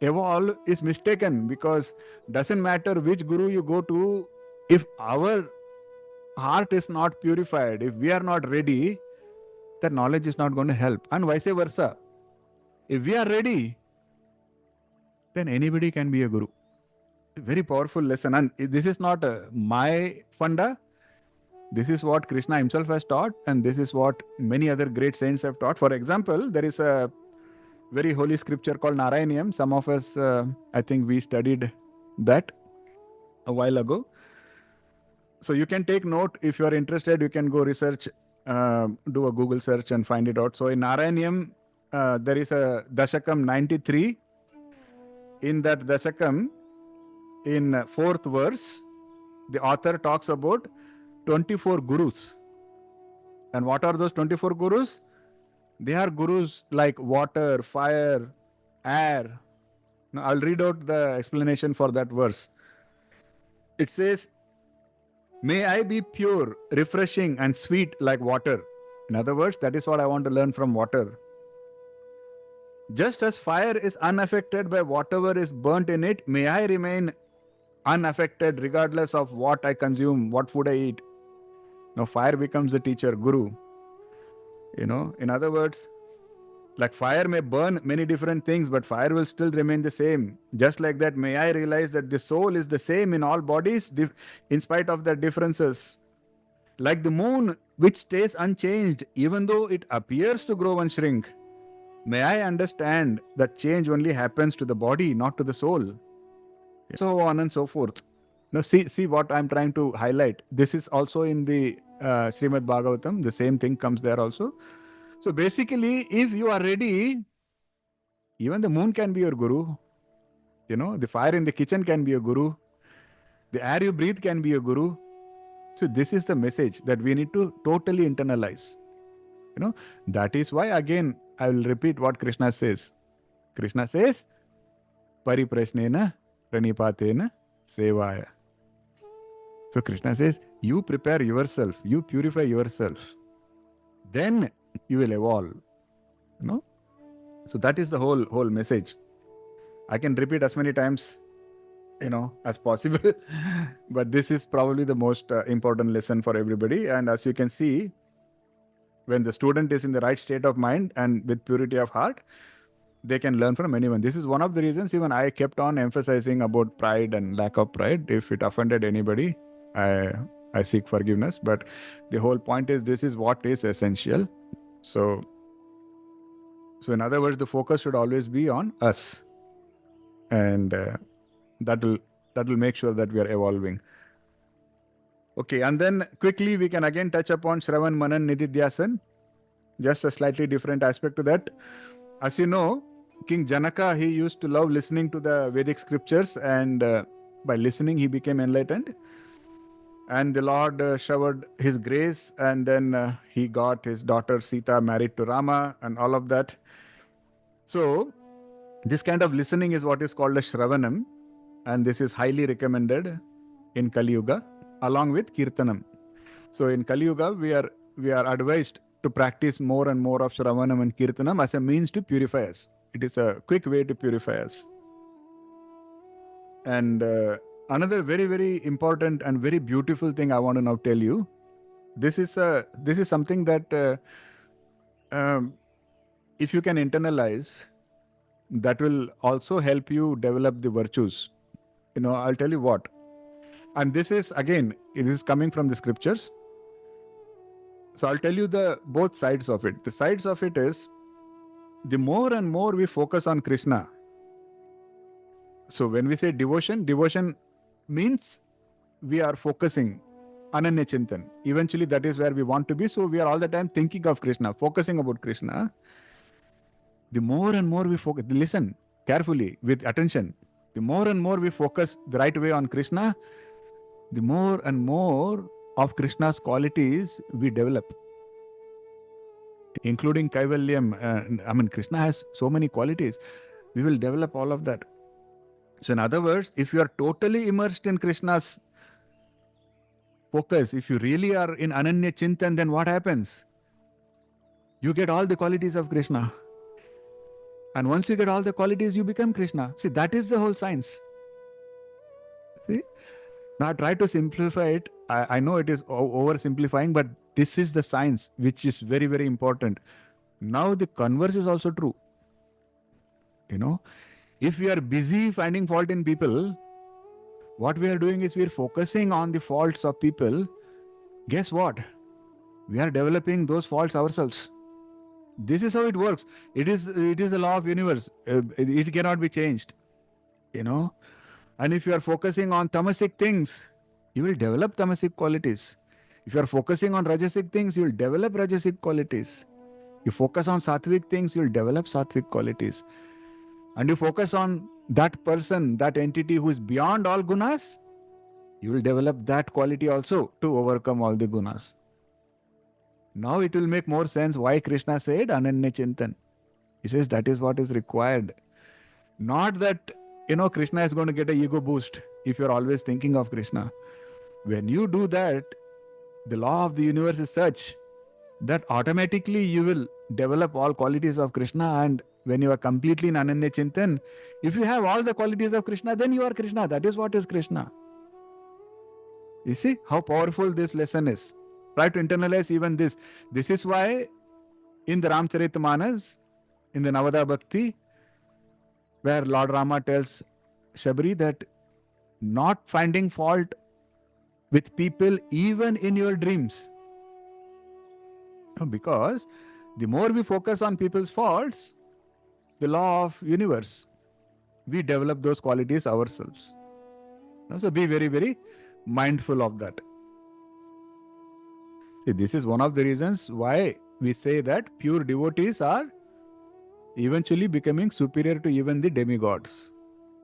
evolve is mistaken, because doesn't matter which guru you go to, if our heart is not purified, if we are not ready, that knowledge is not going to help, and vice versa. If we are ready, then anybody can be a guru. Very powerful lesson, and this is not my funda. This is what Krishna himself has taught, and this is what many other great saints have taught. For example, there is a very holy scripture called Narayaniam. Some of us, I think we studied that a while ago. So you can take note. If you are interested, you can go research, do a Google search and find it out. So in Narayaniam, there is a Dashakam 93. In that Dashakam, in 4th verse, the author talks about 24 gurus. And what are those 24 gurus? They are gurus like water, fire, air. Now I'll read out the explanation for that verse. It says, "May I be pure, refreshing and sweet like water." In other words, that is what I want to learn from water. Just as fire is unaffected by whatever is burnt in it, may I remain unaffected regardless of what I consume, what food I eat. Now fire becomes the teacher, guru. In other words, like fire may burn many different things, but fire will still remain the same. Just like that, may I realize that the soul is the same in all bodies, in spite of their differences. Like the moon, which stays unchanged, even though it appears to grow and shrink. May I understand that change only happens to the body, not to the soul. So on and so forth. Now see what I'm trying to highlight. This is also in the Srimad Bhagavatam. The same thing comes there also. So basically, if you are ready, even the moon can be your guru. The fire in the kitchen can be a guru. The air you breathe can be a guru. So this is the message that we need to totally internalize. That is why, again, I will repeat what Krishna says. Krishna says, Pariprasnena Pranipatena Sevaya. So Krishna says, you prepare yourself, you purify yourself. Then you will evolve. So that is the whole message. I can repeat as many times, as possible. But this is probably the most important lesson for everybody. And as you can see, when the student is in the right state of mind and with purity of heart, they can learn from anyone. This is one of the reasons even I kept on emphasizing about pride and lack of pride. If it offended anybody, I seek forgiveness. But the whole point is, this is what is essential. So in other words, the focus should always be on us. And that will make sure that we are evolving. Okay, and then quickly we can again touch upon Shravan, Manan, Nididhyasan. Just a slightly different aspect to that. As you know, King Janaka, he used to love listening to the Vedic scriptures, and by listening he became enlightened. And the Lord showered his grace, and then he got his daughter Sita married to Rama and all of that. So this kind of listening is what is called a Shravanam, and this is highly recommended in Kali Yuga along with Kirtanam. So in Kali Yuga, we are advised to practice more and more of Shravanam and Kirtanam as a means to purify us. It is a quick way to purify us. And another very, very important and very beautiful thing I want to now tell you. This is something that if you can internalize, that will also help you develop the virtues. I'll tell you what. And this is, again, it is coming from the scriptures. So I'll tell you the both sides of it. The sides of it is, the more and more we focus on Krishna. So when we say devotion means we are focusing, Ananya Chintan. Eventually that is where we want to be. So we are all the time thinking of Krishna, focusing about Krishna. The more and more we focus, listen carefully with attention. The more and more we focus the right way on Krishna, the more and more of Krishna's qualities we develop, including Kaivalyam. Krishna has so many qualities. We will develop all of that. So in other words, if you are totally immersed in Krishna's focus, if you really are in Ananya Chintan, then what happens? You get all the qualities of Krishna. And once you get all the qualities, you become Krishna. See, that is the whole science. See? Now I try to simplify it. I know it is oversimplifying, but this is the science which is very, very important. Now the converse is also true. If we are busy finding fault in people, what we are doing is we are focusing on the faults of people. Guess what? We are developing those faults ourselves. This is how it works. It is the law of universe. It cannot be changed. And if you are focusing on tamasic things, you will develop tamasic qualities. If you are focusing on rajasic things, you will develop rajasic qualities. You focus on sattvic things, you will develop sattvic qualities. And you focus on that person, that entity who is beyond all gunas, you will develop that quality also to overcome all the gunas. Now it will make more sense why Krishna said Ananya Chintan. He says that is what is required. Not that, Krishna is going to get an ego boost if you're always thinking of Krishna. When you do that, the law of the universe is such that automatically you will develop all qualities of Krishna. And when you are completely in Ananya Chintan, if you have all the qualities of Krishna, then you are Krishna. That is what is Krishna. You see how powerful this lesson is. Try to internalize even this. This is why in the Ramcharitamanas, in the Navada Bhakti, where Lord Rama tells Shabri that not finding fault with people even in your dreams. Because the more we focus on people's faults, the law of universe, we develop those qualities ourselves. So be very, very mindful of that. See, this is one of the reasons why we say that pure devotees are eventually becoming superior to even the demigods.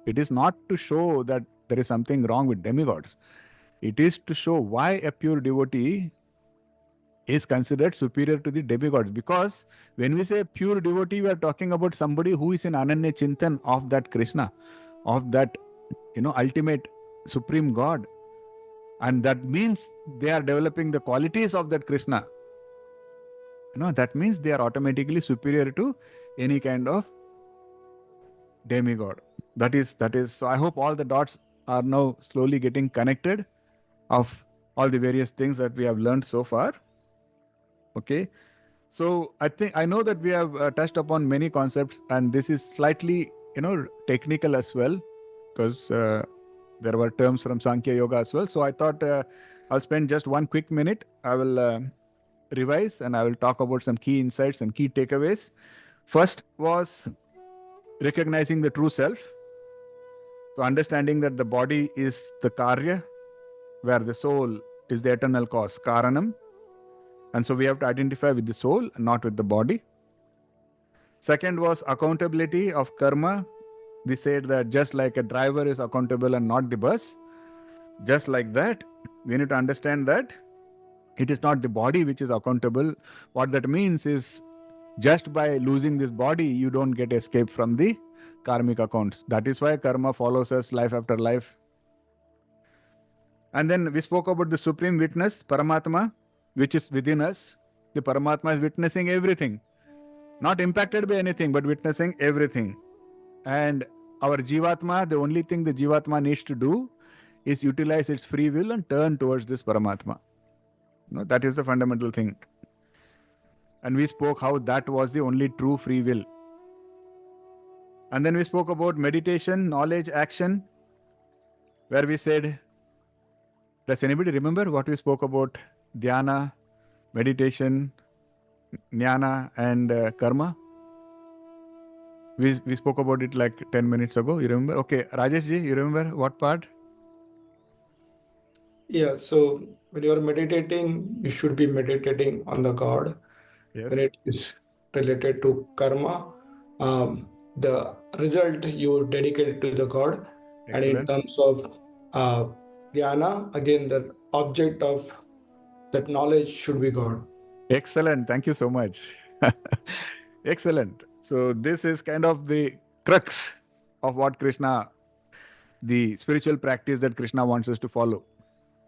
It is not to show that there is something wrong with demigods. It is to show why a pure devotee is considered superior to the demigods. Because when we say pure devotee, we are talking about somebody who is in Ananya Chintan of that Krishna, of that, ultimate supreme God. And that means they are developing the qualities of that Krishna. That means they are automatically superior to any kind of demigod. That is. So I hope all the dots are now slowly getting connected of all the various things that we have learned so far. Okay. So I know that we have touched upon many concepts, and this is slightly, technical as well, because there were terms from Sankhya Yoga as well. So I thought I'll spend just one quick minute. I will revise and I will talk about some key insights and key takeaways. First was recognizing the true self. So understanding that the body is the Karya, where the soul is the eternal cause, Karanam. And so we have to identify with the soul, not with the body. Second was accountability of karma. We said that just like a driver is accountable and not the bus, just like that, We need to understand that it is not the body which is accountable. What that means is, just by losing this body, you don't get escape from the karmic accounts. That is why karma follows us life after life. And then we spoke about the supreme witness, Paramatma, which is within us. The Paramatma is witnessing everything, not impacted by anything, but witnessing everything. And our Jivatma, the only thing the Jivatma needs to do is utilize its free will and turn towards this Paramatma. That is the fundamental thing. And we spoke how that was the only true free will. And then we spoke about meditation, knowledge, action, where we said, does anybody remember what we spoke about? Dhyana, meditation, jnana, and karma. We spoke about it like 10 minutes ago. You remember? Okay, Rajesh ji, you remember what part? Yeah, so when you are meditating, you should be meditating on the God. Yes. When it is related to karma, the result you dedicate it to the God. And in Excellent. terms of jnana, again, the object of that knowledge should be God. Excellent. Thank you so much. Excellent. So this is kind of the crux of what Krishna, the spiritual practice that Krishna wants us to follow.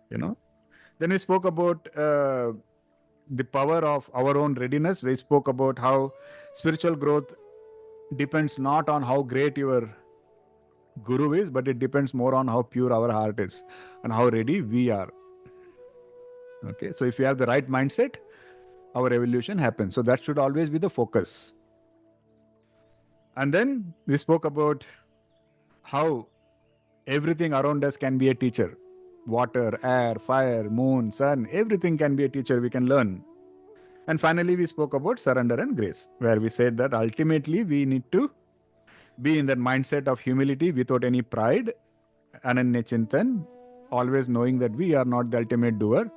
Then we spoke about the power of our own readiness. We spoke about how spiritual growth depends not on how great your guru is, but it depends more on how pure our heart is and how ready we are. Okay, so if we have the right mindset, our evolution happens. So that should always be the focus. And then we spoke about how everything around us can be a teacher. Water, air, fire, moon, sun, everything can be a teacher. We can learn. And finally, we spoke about surrender and grace, where we said that ultimately we need to be in that mindset of humility without any pride, ananya chintan, always knowing that we are not the ultimate doer.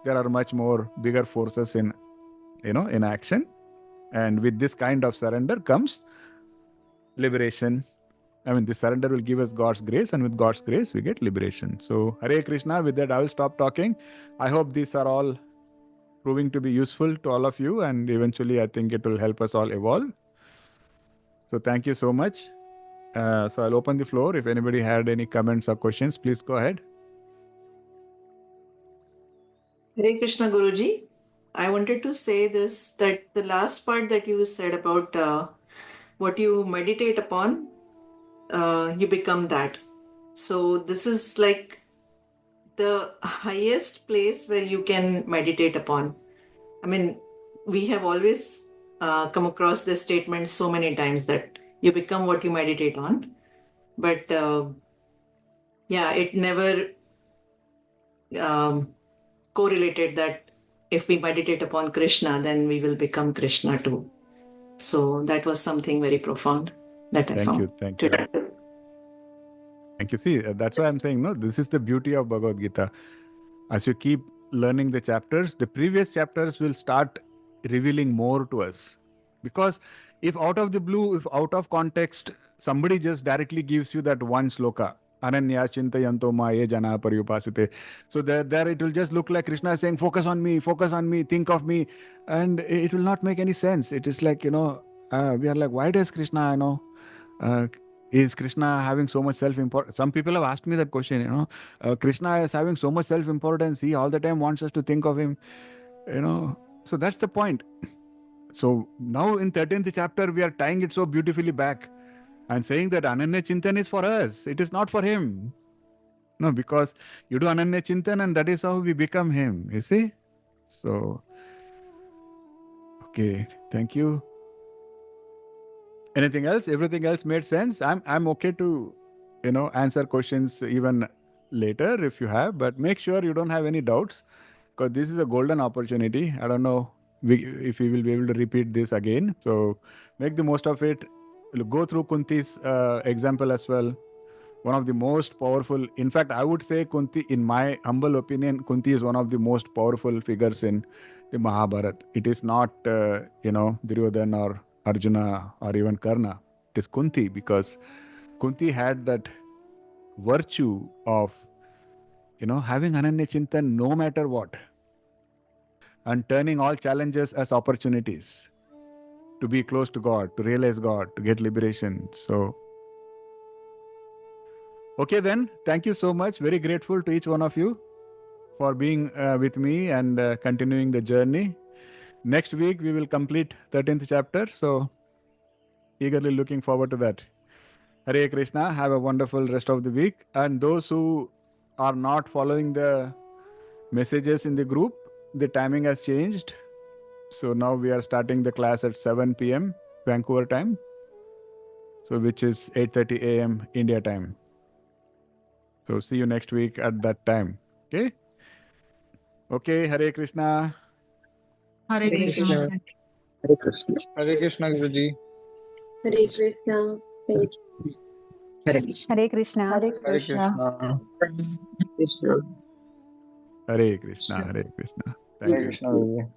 There are much more bigger forces in action. And with this kind of surrender comes liberation. This surrender will give us God's grace, and with God's grace, we get liberation. So, Hare Krishna, with that, I will stop talking. I hope these are all proving to be useful to all of you, and eventually, I think it will help us all evolve. So, thank you so much. So, I'll open the floor. If anybody had any comments or questions, please go ahead. Hare Krishna Guruji. I wanted to say this, that the last part that you said about what you meditate upon, you become that. So this is like the highest place where you can meditate upon. We have always come across this statement so many times that you become what you meditate on. But it never correlated that if we meditate upon Krishna, then we will become Krishna too. So that was something very profound that I found. Thank you. Thank you. See, that's why I'm saying, no, this is the beauty of Bhagavad Gita. As you keep learning the chapters, the previous chapters will start revealing more to us. Because if out of the blue, if out of context, somebody just directly gives you that one sloka, Ananya Chintayanto Maye Jana Paryupasite. So there it will just look like Krishna is saying, focus on me, think of me. And it will not make any sense. It is like, we are like, why does Krishna, is Krishna having so much self-importance? Some people have asked me that question, Krishna is having so much self-importance. He all the time wants us to think of him, So that's the point. So now in 13th chapter, we are tying it so beautifully back and saying that Ananya Chintan is for us. It is not for him. No, because you do Ananya Chintan and that is how we become him. You see? So, okay. Thank you. Anything else? Everything else made sense? I'm okay to, answer questions even later if you have, but make sure you don't have any doubts, because this is a golden opportunity. I don't know if we will be able to repeat this again. So make the most of it. Go through Kunti's example as well. One of the most powerful, in fact, I would say Kunti, in my humble opinion, Kunti is one of the most powerful figures in the Mahabharata. It is not, Duryodhana or Arjuna or even Karna. It is Kunti, because Kunti had that virtue of having Ananya Chintan no matter what, and turning all challenges as opportunities to be close to God, to realize God, to get liberation. So, okay then, thank you so much. Very grateful to each one of you for being with me and continuing the journey. Next week, we will complete 13th chapter. So, eagerly looking forward to that. Hare Krishna. Have a wonderful rest of the week. And those who are not following the messages in the group, the timing has changed. So now we are starting the class at 7 p.m. Vancouver time. So which is 8:30 a.m. India time. So see you next week at that time. Okay? Okay, Hare Krishna. Hare Krishna. Hare Krishna. Hare Krishna, Guruji. Hare Krishna. Hare Krishna. Hare Krishna. Hare Hare Krishna. Krishna. Hare Krishna. Hare Krishna. Thank Hare you. Krishna, Guruji.